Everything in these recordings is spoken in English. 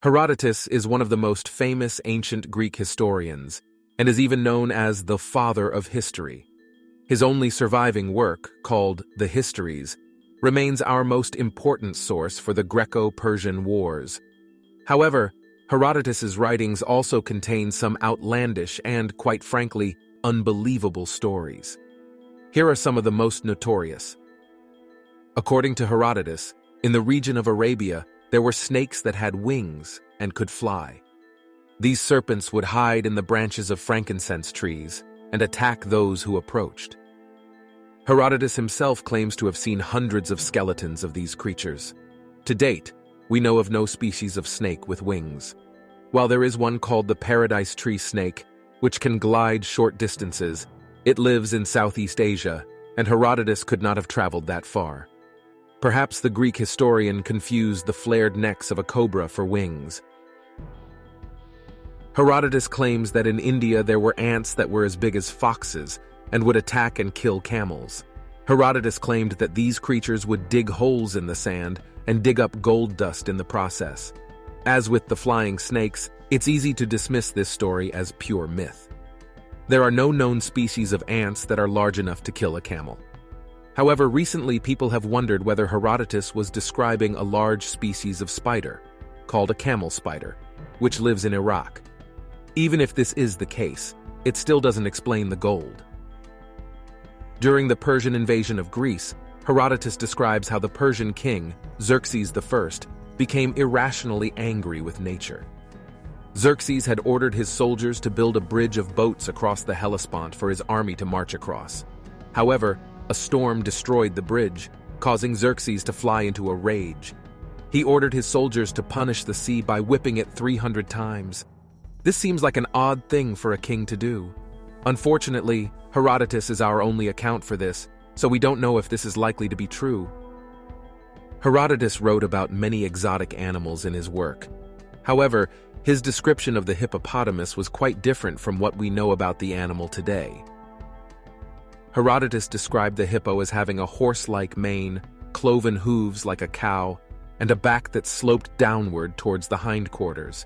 Herodotus is one of the most famous ancient Greek historians, and is even known as the father of history. His only surviving work, called the Histories, remains our most important source for the Greco-Persian Wars. However, Herodotus's writings also contain some outlandish and, quite frankly, unbelievable stories. Here are some of the most notorious. According to Herodotus, in the region of Arabia, there were snakes that had wings and could fly. These serpents would hide in the branches of frankincense trees and attack those who approached. Herodotus himself claims to have seen hundreds of skeletons of these creatures. To date, we know of no species of snake with wings. While there is one called the paradise tree snake, which can glide short distances, it lives in Southeast Asia, and Herodotus could not have traveled that far. Perhaps the Greek historian confused the flared necks of a cobra for wings. Herodotus claims that in India there were ants that were as big as foxes and would attack and kill camels. Herodotus claimed that these creatures would dig holes in the sand and dig up gold dust in the process. As with the flying snakes, it's easy to dismiss this story as pure myth. There are no known species of ants that are large enough to kill a camel. However, recently people have wondered whether Herodotus was describing a large species of spider, called a camel spider, which lives in Iraq. Even if this is the case, it still doesn't explain the gold. During the Persian invasion of Greece, Herodotus describes how the Persian king, Xerxes I, became irrationally angry with nature. Xerxes had ordered his soldiers to build a bridge of boats across the Hellespont for his army to march across. However, a storm destroyed the bridge, causing Xerxes to fly into a rage. He ordered his soldiers to punish the sea by whipping it 300 times. This seems like an odd thing for a king to do. Unfortunately, Herodotus is our only account for this, so we don't know if this is likely to be true. Herodotus wrote about many exotic animals in his work. However, his description of the hippopotamus was quite different from what we know about the animal today. Herodotus described the hippo as having a horse-like mane, cloven hooves like a cow, and a back that sloped downward towards the hindquarters.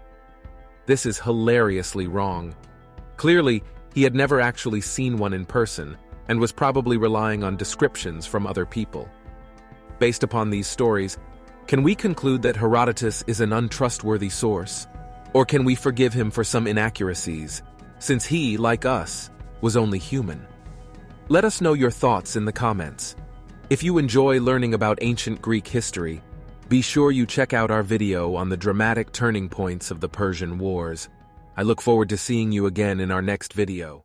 This is hilariously wrong. Clearly, he had never actually seen one in person, and was probably relying on descriptions from other people. Based upon these stories, can we conclude that Herodotus is an untrustworthy source? Or can we forgive him for some inaccuracies, since he, like us, was only human? Let us know your thoughts in the comments. If you enjoy learning about ancient Greek history, be sure you check out our video on the dramatic turning points of the Persian Wars. I look forward to seeing you again in our next video.